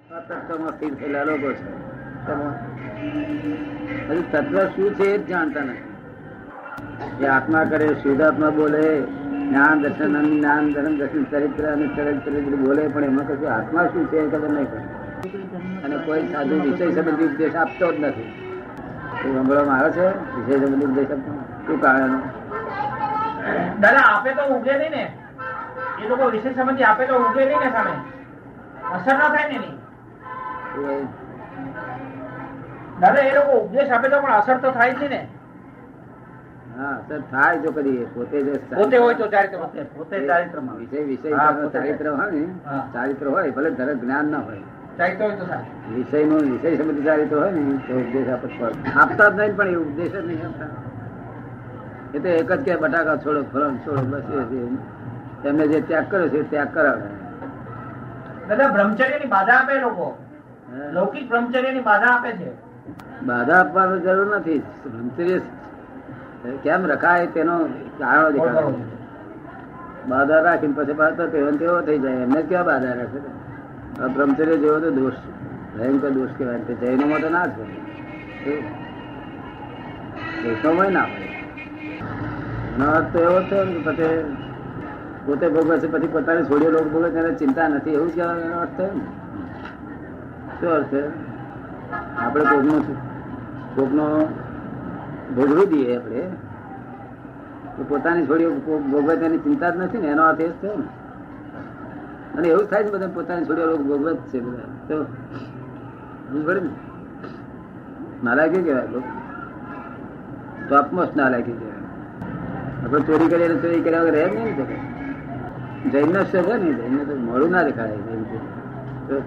તત્વમાં સ્થિર થયેલા લોકો છે. હજુ તત્વ શું છે એ જ જાણતા નથી. એ આત્મા કરે, શુદ્ધાત્મા બોલે, જ્ઞાન દર્શન જ્ઞાન ધર્મ દર્શન ચરિત્ર અને ચરિત્ર બોલે, પણ એમાં કશું આત્મા શું છે એ ખબર નહીં પડે. અને કોઈ સાધુ વિષય સંબંધી ઉપદેશ આપતો જ નથી. સાંભળવામાં આવે છે વિષય સંબંધી ઉપદેશ આપતો શું કારણ? દાદા આપે તો ઉગે નહીં ને, એ લોકો વિષય સંબંધી આપે તો ઉગે નહીં ને, સામે અસર ના થાય ને એની. દાદા એ લોકો ઉપદેશ આપે તો પણ અસર તો થાય જ ને. હા, અસર થાય જો કદી પોતે હોય તો ચારિત્ર પોતે ચારિત્રમાં વિષય ચારિત્ર હોય ને, ચારિત્ર હોય ભલે ધર જ્ઞાન ના હોય, ચારિત્ર હોય તો વિષય નું વિષય સંબંધી ચારિત્ર હોય ને તો ઉપદેશ આપતા જ નહીં. પણ એ ઉપદેશ જ નહીં આપતા. એ તો એક જ કે બટાકા છોડો, ફરણ છોડો, બસ એમને જે ત્યાગ કર્યો છે ત્યાગ કરાવે. દાદા બ્રહ્મચર્ય ની બાધા આપે લોકો, લૌકિક બ્રહ્મચર્ય ની બાધા આપે છે. બાધા આપવાની જરૂર નથી. બ્રહ્મચર્ય કેમ રખાય તેનો કારણો દેખાડો. બાધા રાખીને પછી પાછો તેવો થઈ જાય, એમને ક્યાં બાધા રાખે? બ્રહ્મચર્ય જેવો તો દોષ, ભયંકર દોષ કહેવાય. જૈનોમાં તો ના જ હોય, વૈષ્ણવમાં ના હોય. એનો અર્થ તો એવો છે ને પછી પોતે ભોગવે છે, પછી પોતાની છોડીઓ લોકો ભોગવે તેને ચિંતા નથી, એવું કહેવાય. એનો અર્થ થાય ને શું અર્થ છે? આપણે કોકનો ભોગવી દઈએ આપણે તો પોતાની છોડીઓ ભોગવે તેની ચિંતા જ નથી ને, એનો અર્થ એ જ થયો ને. અને એવું થાય છે બધા પોતાની છોડીઓ લોકો ભોગવે જ છે બધા. તો પડે ને, નાલાયકી કહેવાય. ટોપમોસ્ટ નાલાયકી કહેવાય. આપણે ચોરી કરીએ ચોરી કર્યા વગર રહે જ નહીં. જૈન નો છે ને, જૈન તો મોડું ના દેખાડાય.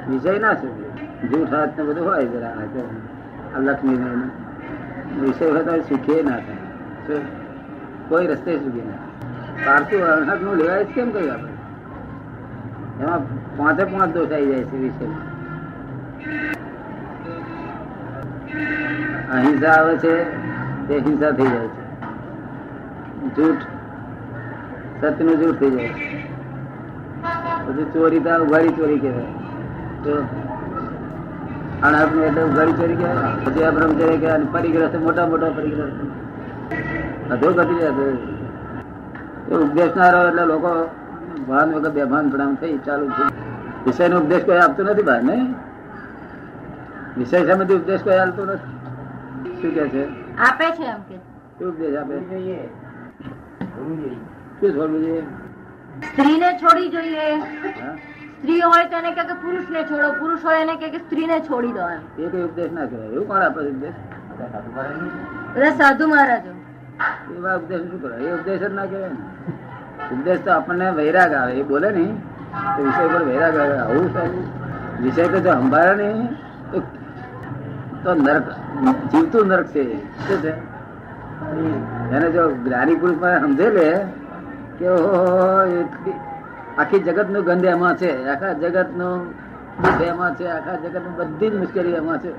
વિષય ના છે, જૂઠ હાથ ને બધું હોય જરા લક્ષ્મી વિષય હોય તો સુખે ના થાય, કોઈ રસ્તે સુખી ના. પારસું અર્હક નું લેવાય કેમ કહ્યું આપણે? એમાં 5 દોષ આવી જાય છે વિષય. અહિંસા આવે છે તે હિંસા થઈ જાય છે. જૂઠ સત્ય નું જૂઠ થઈ જાય છે. પછી ચોરી તો ઉઘાડી ચોરી કહેવાય. તો અનાજ નું એટલે ઉઘાડી ચોરી કહેવાય. પછી આ બ્રહ્મચર્ય કહેવાય. પરિગ્રસ્ત મોટા મોટા પરિગ્રસ્ત અધો ઘટી જાય. ઉપદેશનારો એટલે લોકો ભાન વગર બેભાન પ્રણામ થઈ ચાલુ છે. વિષય નો ઉપદેશ કોઈ આપતું નથી બહાર ને, વિષય સંબંધી ઉપદેશ કોઈ આપતું નથી. શું કે છે? આપે છે એમ કે શું ઉપદેશ આપે? શું છોડવું જોઈએ? સ્ત્રીને છોડી જોઈએ. સ્ત્રી હોય તો એને કે પુરુષ ને છોડો, પુરુષ હોય એને કે સ્ત્રીને છોડી દો. એમ એ કઈ ઉપદેશ ના કહેવાય. એવું કોણ આપે ઉપદેશ? બધા સાધુ મહારાજો. એવા ઉપદેશ શું કરે? એ ઉપદેશ જ ના કહેવાય ને. ઉપદેશ તો આપણને વૈરાગ આવે. એ બોલે ને તો વિષય પર વૈરાગ આવે. આવું સારું વિષય તો જો સંભાળે નહીં તો નરક, જીવતું નરક છે. શું છે? એને જો જ્ઞાની પુરુષ સમજે લે કે આખી જગત નું ગંધ એમાં છે, આખા જગત નું દુઃખ એમાં છે, આખા જગત નું બધી જ મુશ્કેલી એમાં છે,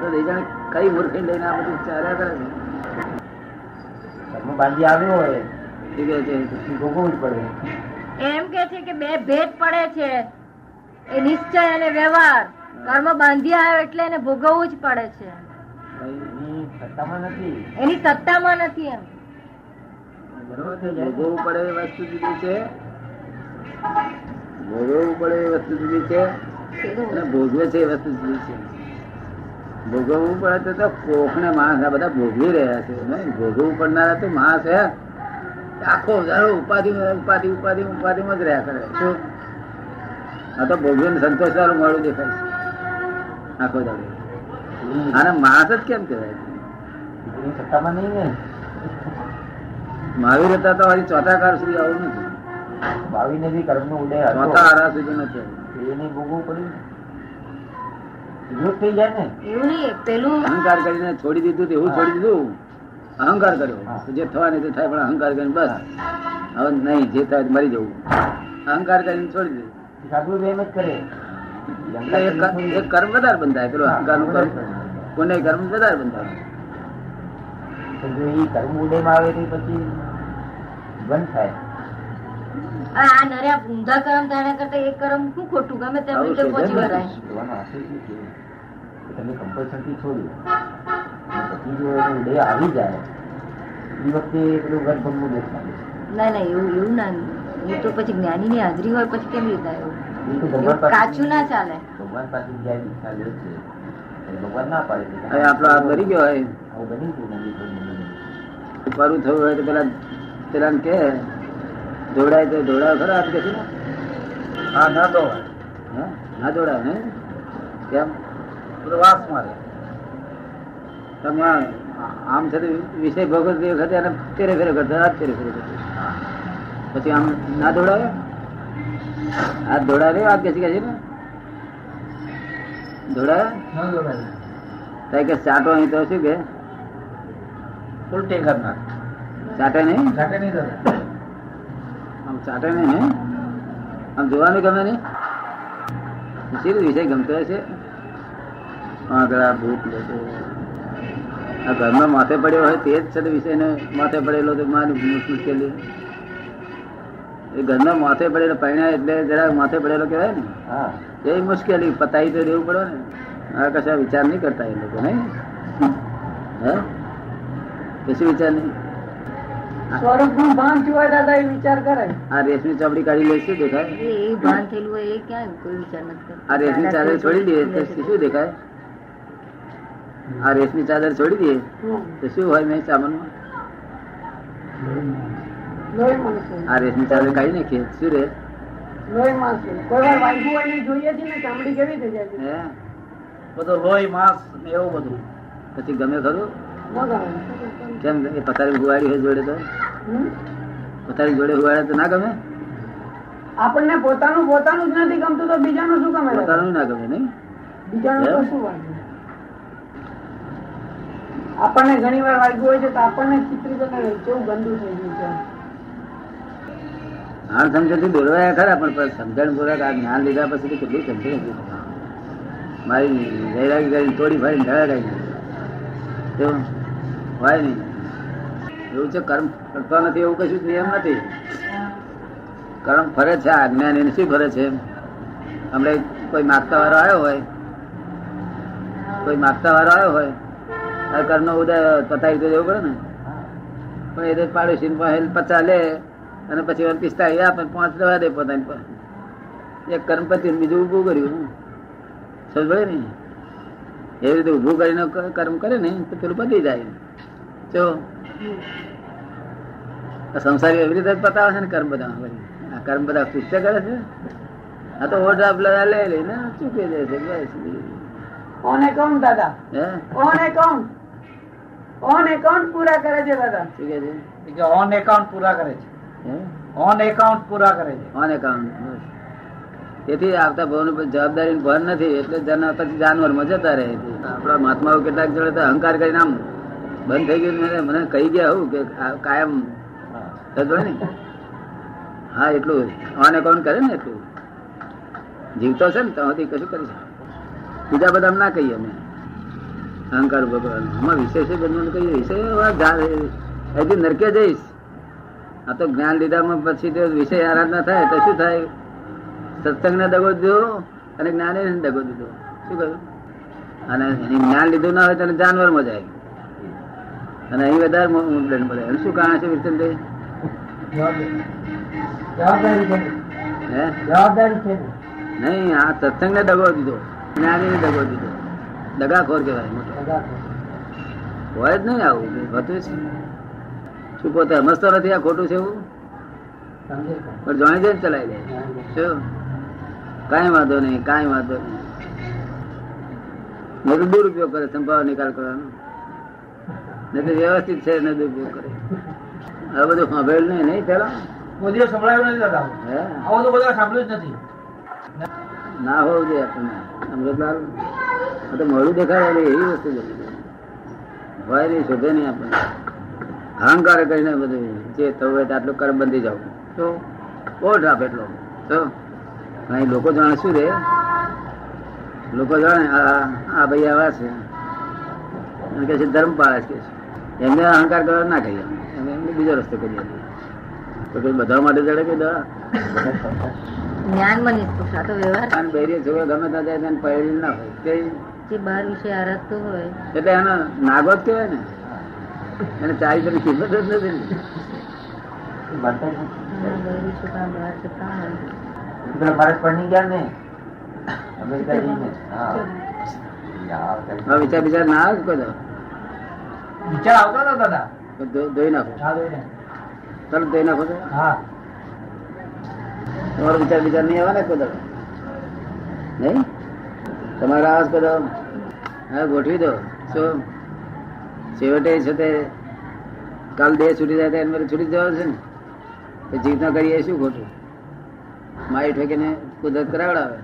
તો એ જાણે કઈ મૂર્ખી લઈને આ બધું ચાલ્યા કરે છે. બાંધી આવ્યો હોય ભોગવવું જ પડે. એમ કે છે કે બે ભેદ પડે છે, એ નિશ્ચય અને વ્યવહાર. કર્મ બાંધી આવ્યો એટલે એને ભોગવવું જ પડે છે. એની સત્તામાં નથી. એમ ભોગવવું પડે એ વસ્તુ જુદી છે, ભોગવવું પડે એ વસ્તુ જુદી છે, અને ભોગવે છે એ વસ્તુ જુદી છે. ભોગવવું પડે તો કોક ને માણસ આ બધા ભોગવી રહ્યા છે. ભોગવવું પડનારા તો માણસ હે આખો ઉપાધિ ઉપાધિ ઉપાધિ ઉપાધિમાં જ રહ્યા કરે. શું આ તો ભોગવીને સંતોષ વાળું મળું દેખાય છે આખો દાડો. આને માણસ જ કેમ કહેવાય? સત્તામાં નહીં ને. મહાવીર હતા તો હજી ચોથા કાર સુધી આવું નથી. ભાવિને બી કર્મ નો ઉદય ચોથા આરા સુધી નથી. એને ભોગવવું પડ્યું. થઈ જાય ને એવું નહીં. પેલું અહંકાર કરીને છોડી દીધું, એવું છોડી દીધું. અહંકાર કર્યો જે થવાની તે થાય, પણ અહંકાર કરીને બસ હવે નહીં, જે થાય મરી જવું. અહંકાર કરીને છોડી દીધું. સાધુ એમ જ કરે. એક કર્મ વધારે બંધાય. પેલું અહંકાર નું કર્મ પુણ્ય કર્મ વધારે બંધાય. જો એ કર્મ ઉદયમાં આવે તો પછી બંધ થાય. હવે આ નર્યા ઊંધા કર્મ તેના કરતા એક કર્મ શું ખોટું ગમે તેમ રીતે પહોંચી વળાય. જોવાનો આશય શું છે કે તમે કમ્પલસન થી છોડ્યું અને પછી જો એનો ઉદય આવી જાય એ વખતે પેલું ગર્ભમનું દેખ લાગે ના ના એવું ના, એ તો પછી જ્ઞાની ની હાજરી હોય પછી કેમ રીતે છે. એ તો એવું ભગવાન પાસે કાચું ના ચાલે. ભગવાન પાસે જાય દીક્ષા લે છે એટલે ભગવાન ના પાડે છે હવે આપણો હાથ ભરી ગયો હોય, આવું બની ગયું નથી થોડું પરું થયું હોય તો પેલા કે જોડાય તો જોડાય ખરા હાથ કે છે ને? હા ના દોવાય, હે? ના જોડાય ને? કેમ? બધો વાસ મારે. તમે આમ છતાં વિષય ભોગવતી વખતે એને ફેરે ફેરે કરતા, હાથ ફેરે ફેરે કરતા, પછી આમ ના દોડાવે? હાથ દોડાવે હાથ કે છે ને? દોડાવે ના દોવાય, તાય કે ચાટો અહીં તો શું કે ઉલટી કરનાર. ચાટે નહીં? જાતે નહીં થતા. આમ ચાટે નહીં ને? આમ જોવાનું ગમે નહીં? શી વિષય ગમતો હશે? ભૂત લોકો આ ઘરમાં માથે પડ્યો હોય તે જ છે વિષય ને માથે પડેલો તો મારી મુશ્કેલી. એ ઘરમાં માથે પડેલો પૈણા એટલે જરા માથે પડેલો કહેવાય ને, હા એ મુશ્કેલી પતાવી તો દેવું પડે ને. આ કશા વિચાર નહીં કરતા એ લોકો, નહીં? હે કશું વિચાર નહીં. સ્વરૂપ નું ભાન સિવાય દાદા એ વિચાર કરે. આ રેશમી ચોપડી કાઢી લે શું દેખાય? એ ભાન થયેલું હોય એ ક્યાં કોઈ વિચાર નથી કરતો. આ રેશમી ચાદર છોડી દે તો શું દેખાય? આ રેશમી ચાદર છોડી દે તો શું હોય મેં સામાનમાં? લોહી મળશે, આ રેશમી ચાદર કાઢી નાખીએ શું રે? લોહી મળશે. કોઈ વાર વાગ્યું હોય ને જોઈએ છે ને ચામડી કેવી થઈ જાય છે. હે બધું લોહી માંસ ને એવું બધું. પછી ગમે ખરું? ન ગમે. કેમ એ પથારી હુવાડી હોય જોડે તો? હમ? પથારી જોડે હુવાડે તો ના ગમે? આપણને પોતાનું પોતાનું જ નથી ગમતું તો બીજાનું શું ગમે દાદા? પોતાનું ના ગમે નહીં? બીજાનું તો શું વાગ્યું? આપણને ઘણી વાર વાગ્યું હોય છે તો આપણને ચિત્રિત કરે કેવું ગંદુ થઈ ગયું છે. હા સમજણથી બોલવાયા ખરા પણ સમજણ પૂર્વક આ જ્ઞાન લીધા પછી તો કેટલું સમજણ હતી. મારી વૈરાગી કરીને તોડી ફાડીને ઢળાડાઈ કેવું હોય નહીં. એવું છે કર્મ કરતા નથી એવું કશું નિયમ નથી. કર્મ ફરે છે. આ જ્ઞાન એને શું ફરે છે? હમણાં કોઈ માગતા વાળો આવ્યો હોય, આ કર્મનો ઉદય પતાવી તો દેવું પડે ને. પણ એ તો પાડોશી 50 લે અને પછી 45 આપે, 5 દવા દે પોતાની પર. એક કર્મ પતિ બીજું ઉભું કર્યું સમજ ને. એવી રીતે ઉભું કરીને કર્મ કરે ને તો પેલું પતી જાય. જો સંસારી એવી રીતે પતાવે છે ને કર્મ બધા. આ કર્મ બધા ચૂકતે કરે છે. આ તો ઓઢ આપલા લઈ લઈને ચૂકી જાય છે બસ. ઓન એકાઉન્ટ દાદા, હે ઓન એકાઉન્ટ પૂરા કરે છે દાદા. શું કે છે? એ કે ઓન એકાઉન્ટ પૂરા કરે છે. હે ઓન એકાઉન્ટ પૂરા કરે છે. On account. તેથી આવતા ભાવની જવાબદારી ભાન નથી એટલે પછી જાનવરમાં જતા રહે. આપણા મહાત્માઓ કેટલાક જોડે તો અહંકાર કરીને આમ બંધ થઈ ગયું. મને કહી ગયા હું કે કાયમ થતો ને. હા એટલું ઓન એકાઉન્ટ કરે ને એટલું જીવતો છે ને ત્યાંથી કશું કરી શકે. બીજા બધા ના કહીએ અમે અહંકાર ભગવાન આમાં વિશેષ બનવાનું કહીએ. વિષય હજી નરકે જઈશ. આ તો જ્ઞાન લીધામાં પછી તો વિષય આરાધના થાય તો શું થાય? સત્સંગ ને દગો દીધો અને જ્ઞાન દગો દીધો. શું કહ્યું? અને જ્ઞાન લીધું ના હોય તો જાનવર માં જાય અને અહીં વધારે મળે. શું કારણ છે વિરચંદભાઈ? જવાબદારી છે, હે જવાબદારી છે. નહીં, આ સત્સંગ ને દગો દીધો, જ્ઞાની ને દગો દીધો. દગાખોર કહેવાય મોટો. હોય જ નહીં આવું હોતું છે. શું પોતે સમજતો નથી આ ખોટું છે એવું? પણ જાણી જઈને ચલાવી દે. શું કાંઈ વાંધો નહીં, કાંઈ વાંધો નહીં. મોટો દુરુપયોગ કરે, સંભાવ નિકાલ કરવાનો. નહીં તો વ્યવસ્થિત છે ને દુરુપયોગ કરે. હવે બધું સાંભળેલ નહીં પેલા કોઈ દિવસ સંભળાયું નથી દાદા. હે આવું તો બધા સાંભળ્યું જ નથી. ના હોવું જોઈએ આપણને. અમૃતલાલ આ તો મોડું દેખાય એવી વસ્તુ બધી હોય નહીં, શોધે નહીં આપણને. અહંકાર કરીને બધું જે થવું હોય આટલું કર્મ બંધી જાવ તો ઓઢ આપે એટલો તો અહીં લોકો જાણે શું રે? લોકો જાણે આ ભાઈ આવા છે અને કે છે ધર્મ પાળે છે. એમને અહંકાર કરવા ના કહીએ, એમને બીજો રસ્તો કરીએ. તો કઈ બધા માટે જડે કે દવા જ્ઞાનમાં નિષ્પક્ષ આ તો વ્યવહાર અને બૈરી છોકરો ગમે ત્યાં જાય તેને પહેરી ના હોય તે જે બહાર વિશે આરસતો હોય એટલે એનો નાગો જ કહેવાય ને એને ચારી તરફ કિંમત જ નથી ને. બનતા જ નથી. બહાર વિશે કામ બહાર છે કામ પેલા મારે પડી ગયા ને અમેરિકા જઈને હા હવે વિચાર વિચાર ના આવે કોઈ દાડો? વિચાર આવતો હતો દાદા. ધોઈ નાખો હા જોઈને. તરત ધોઈ નાખો તો હા તમારો વિચાર વિચાર નહીં આવે ને કોઈ દાડો? નહીં તમારે આવાજ કોઈ દાડો? હા ગોઠવી દો શું છેવટે છે તે કાલ દેહ છૂટી જાય તો એને મારે છૂટી જવાનું છે ને તો જીવના કરીએ શું ખોટું? મારી ઠોકીને કુદરત કરાવડાવે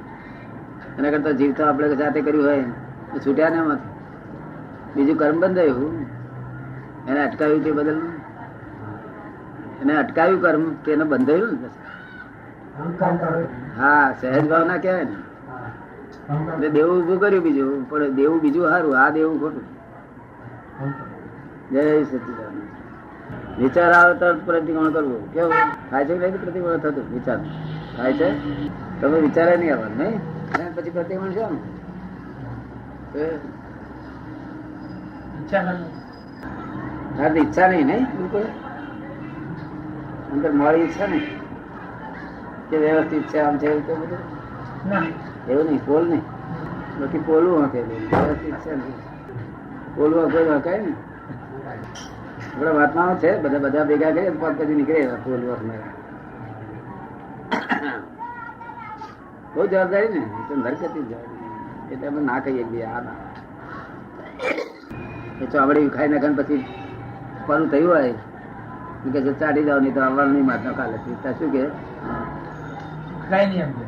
એના કરતા જીવતા આપણે જાતે કર્યું હોય તો છૂટ્યા ને એમાંથી બીજું કર્મ બંધાયું એને અટકાવ્યું તે બદલ એને અટકાવ્યું કર્મ તેને બંધાયું ને પછી. હા સહેજ ભાવ ના કહેવાય ને એટલે દેવું ઉભું કર્યું બીજું પણ દેવું બીજું સારું આ દેવું ખોટું. જય સચિદાનંદ. વિચાર આવે તો પ્રતિક્રમણ કરવું કેવું થાય છે કે નહીં? પ્રતિક્રમણ થતું વિચાર થાય છે તમે વિચારે નહીં આવવાનું નહીં અને પછી પ્રતિક્રમણ છે ને ઈચ્છા નથી. હા તો ઈચ્છા નહીં નહીં બિલકુલ અંદર મારી ઈચ્છા નહીં કે વ્યવસ્થિત છે આમ છે એવું તો બધું ના એવું નહીં પોલ નહીં બાકી પોલું હકેલું વ્યવસ્થિત છે નહીં પોલું હકેલું હકાય ને આપડે વાતમાં છે બધા બધા ભેગા કરીએ પગ પછી નીકળે પોલું હકનારા બહુ જવાબદારી ને એ તો નરકતી જવાબદારી એટલે અમે ના કહીએ કે આ ના એ ચોમડી ખાઈ નાખે પછી પાલું થયું હોય કે ચાટી જાવ નહીં તો આવવાનું નહીં મારનો કાલે શું કે કઈ નહીં એમ કે.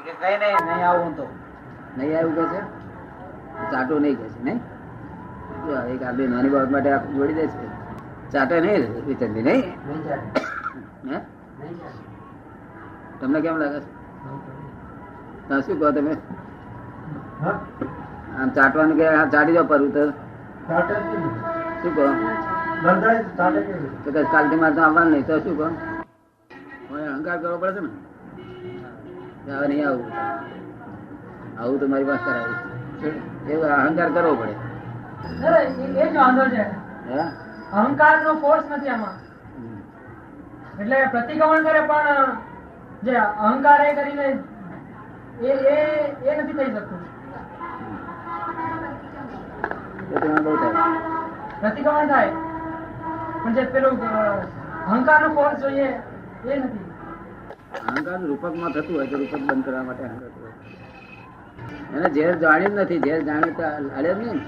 કે કઈ નહીં નહીં આવું તો નહીં આવ્યું કે છે ચાટો નહીં કે છે નહીં જો એક આદમી નાની બાબત માટે આખું જોડી દે છે ચાટે નહીં વિચંદી નહીં હે તમને કેમ લાગે છે શું કહો તમે આમ ચાટવાનું કે ચાટી જાવ પરવું તો શું કહો તો કે કાલથી મારે તો આવવાનું નહીં તો શું કહો અહંકાર કરવો પડે છે ને હવે નહીં આવું આવું તો મારી પાસે કરાવી એવું અહંકાર કરવો પડે એ જ વાંધો છે. હે અહંકાર નો ફોર્સ નથી આમાં એટલે પ્રતિક્રમણ કરે પણ જે અહંકાર એ કરીને એ નથી થઈ શકતું. પ્રતિક્રમણ બહુ થાય પ્રતિક્રમણ થાય પણ જે પેલું અહંકાર નો ફોર્સ જોઈએ એ નથી. અહંકાર રૂપક માં થતું હોય તો રૂપક બંધ કરવા માટે અહંકાર કરવો. એને ઝેર જાણ્યું જ નથી ઝેર જાણ્યું તો હાલે જ નહીં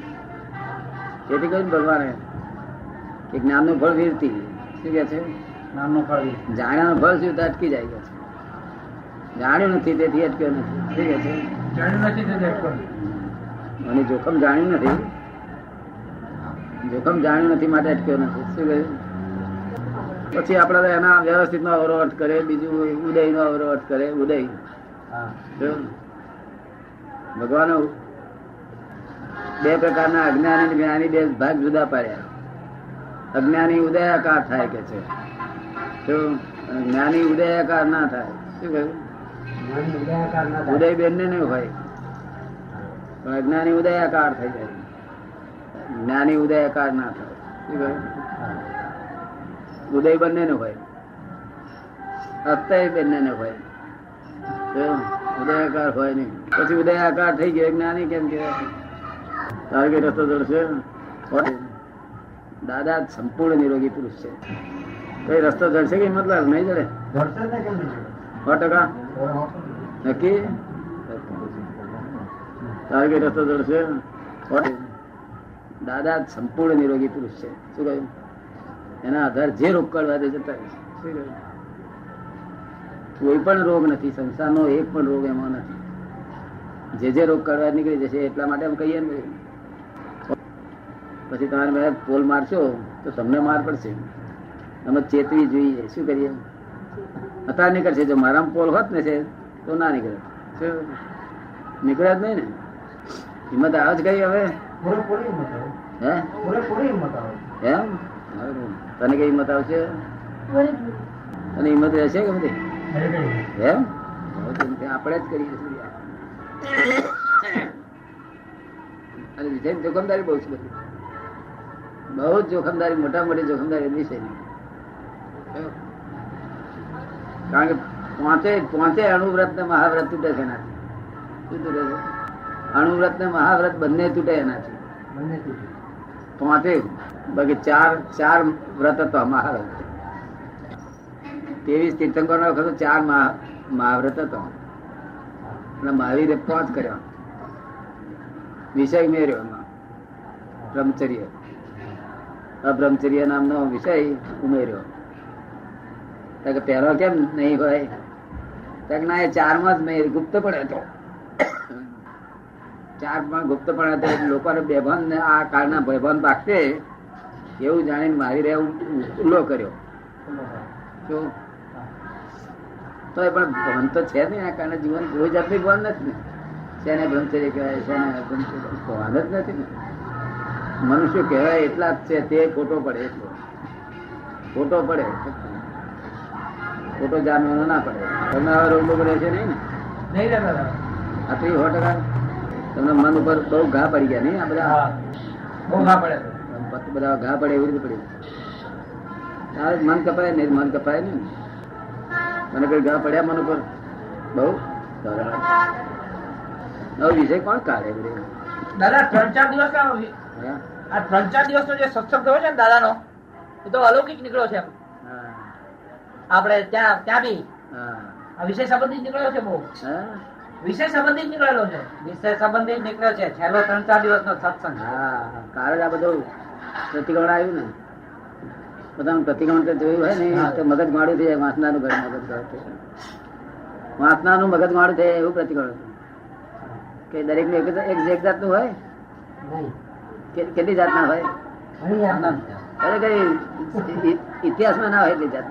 તેથી કહ્યું ભગવાને કે જ્ઞાન નું ફળ વીરતી શું કે છે નામનો ફળ જાણ્યાનું ફળ શું તો અટકી જાય કે છે જાણ્યું નથી તેથી અટક્યો નથી શું કે છે જાણ્યું નથી તો દેખો. અને જોખમ જાણ્યું નથી જોખમ જાણ્યું નથી માટે અટક્યો નથી શું કહ્યું પછી આપડે એના વ્યવસ્થિત નો અવરોધ કરે બીજું ઉદય નો અવરોધ કરે ઉદય ભગવાન બે પ્રકારના અજ્ઞાની અને જ્ઞાની બે ભાગ જુદા પાડ્યા. અજ્ઞાની ઉદયાકાર થાય કે છે જ્ઞાની ઉદયાકાર ના થાય શું કહ્યું ઉદય બેન ને હોય પણ અજ્ઞાની ઉદયાકાર થઈ જાય જ્ઞાની ઉદયાકાર ના થાય શું કહ્યું ઉદય બંને નો હોય અસ્તય બંને નો હોય ઉદયાકાર હોય નહીં પછી ઉદયાકાર થઈ ગયો જ્ઞાની કેમ કે તારે કઈ રસ્તો જડશે દાદા સંપૂર્ણ નિરોગી પુરુષ છે કઈ રસ્તો જડશે કે મતલબ નહીં જડે 100% નક્કી તારે કઈ રસ્તો જડશે દાદા સંપૂર્ણ નિરોગી પુરુષ છે શું કહ્યું એના આધાર જે રોગ કાઢવા દે જતા રહેશે. શું કહ્યું કોઈ પણ રોગ નથી સંસારનો એક પણ રોગ એમાં નથી જે રોગ કાઢવા નીકળી જશે એટલા માટે અમે કહીએ ને પછી તમારે મેં પોલ મારશો તો તમને માર પડશે અમે ચેતવી જોઈએ શું કરીએ અત્યારે નીકળશે જો મારામાં પોલ હોત ને છે તો ના નીકળે નીકળ્યા જ નહીં ને હિંમત આવે જ કઈ હવે હે એમ તને કઈ હિંમત આવશે અને હિંમત રહેશે કે બધી એમ આપણે જ કરીએ છીએ. અને વિષય જોખમદારી બહુ છે બધી, બહુ જ જોખમદારી, મોટા મોટી જોખમદારી વિષયની. કારણ કે પાંચે અણુવ્રત ને મહાવ્રત તૂટે છે એનાથી. શું તૂટે છે? અણુવ્રત ને મહાવ્રત બંને તૂટે એનાથી. પાંચે બાકી ચાર વ્રત હતો મહાવ્રત. 23 તીર્થંકર નો વખત 4 મહાવ્રત હતો અને મહાવીરે 5 કર્યા. વિષય મેર્યો એમાં બ્રહ્મચર્ય, અબ્રહ્મચર્ય નામનો વિષય ઉમેર્યો. પહેલો કેમ નહીં હોય? ના, એ 4 માં જ મેં ગુપ્ત પણ હતો. 4 પણ ગુપ્ત પણ હતો. લોકોને બેભાન ને આ કાળના બેભાન પાકશે એવું જાણીને મહાવીરે ઉલ્લો કર્યો. શું તો એ પણ ભાન તો છે ને, આ કારણે જીવન કોઈ જાતનું ભાન નથી ને. શેને બ્રહ્મચર્ય કહેવાય, શેને ભાન જ નથી ને. મનુષ્ય કહેવાય એટલા જ છે, તે ખોટો પડે, એટલો ખોટો પડે, ખોટો જાણવાનો ના પડે. તમે આવા રોગ બોગ રહેશે નહીં ને? નહીં રહેતા. આ તો 100% તમને મન ઉપર બહુ ઘા પડી ગયા નહીં? આ બધા બહુ ઘા પડે, બધા ઘા પડે એવી રીતે પડી. મન કપાય ને, મન કપાય ને. મને કઈ ઘા પડ્યા મન ઉપર બહુ? વિષય કોણ કાઢે? દાદા 3-4 દિવસ આ 3-4 દિવસ નો જે સત્સંગ થયો છે ને દાદા નો, એ તો અલૌકિક નીકળ્યો છે. આપડે ત્યાં બી આ વિષય સંબંધિત નીકળ્યો છે. બહુ વિષય સંબંધિત નીકળેલો છે. વિષય સંબંધિત નીકળ્યો છે છેલ્લો 3-4 દિવસ નો સત્સંગ. હા, કારણ આ બધું પ્રતિક્રમણ આવ્યું ને, બધાનું પ્રતિક્રમણ જોયું હોય ને તો મગજ માડું થઈ જાય. વાસનાનું ઘર મગજ વાસનાનું મગજ માડું થાય એવું પ્રતિક્રમણ કે દરેક ને એક જાતનું હોય. કેટલી જાતના હોય? અરે કઈ ઇતિહાસમાં ના હોય એટલી જાત.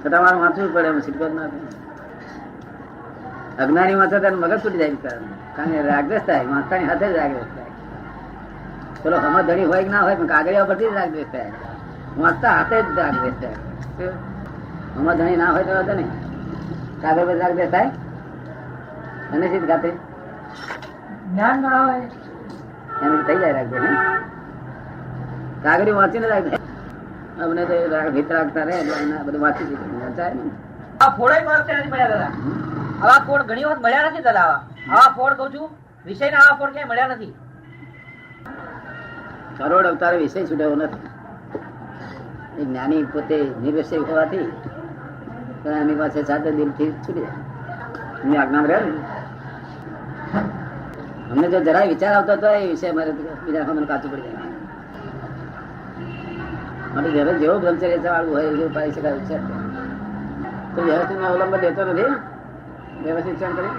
છતાં મારે વાંચવું પડે, એમ સિટકોટ ના થાય. અજ્ઞાની વાંચે ત્યારે મગજ તૂટી જાય, કારણ કે રાગદ્વેષ થાય. વાંચતાની સાથે જ રાગદ્વેષ થાય. ચલો હમણાં ધણી હોય કે ના હોય પણ કાગળિયા પરથી જ રાગદ્વેષ થાય. વાંચતા હાથે જ રાગદ્વેષ થાય. હમણાં ધણી ના હોય તો વાંધો નહીં, કાગળ પર રાગદ્વેષ થાય. અને શીત ખાતે જ્ઞાન ના હોય એમ થઈ જાય રાગદ્વેષ. કાગળી વાંચીને રાગદ્વેષ. અમને તો ભીત રાખતા રહે એટલે બધું વાંચી વંચાય ને. આ ફોડ નથી મળ્યા દાદા. આવા ફોડ ઘણી વખત મળ્યા નથી દાદા. આવા ફોડ કઉ છું, વિષય ના આવા ફોડ ક્યાંય મળ્યા નથી. કરોડ અવતારે વિષય છૂટ્યો નથી. એ જ્ઞાની પોતે નિર્વિષય હોવાથી એની પાસે સાથે દિલથી છૂટી જાય. એમની આજ્ઞા રહે ને. અમને જો જરાય વિચાર આવતો હતો એ વિષય મારે બીજા મને કાચું પડી જાય. માટે જયારે જેવો બ્રહ્મચર્ય વાળું હોય એવું પાડી શકાય છે. તો વ્યવસ્થિત અવલંબન લેતો નથી, વ્યવસ્થિત કરી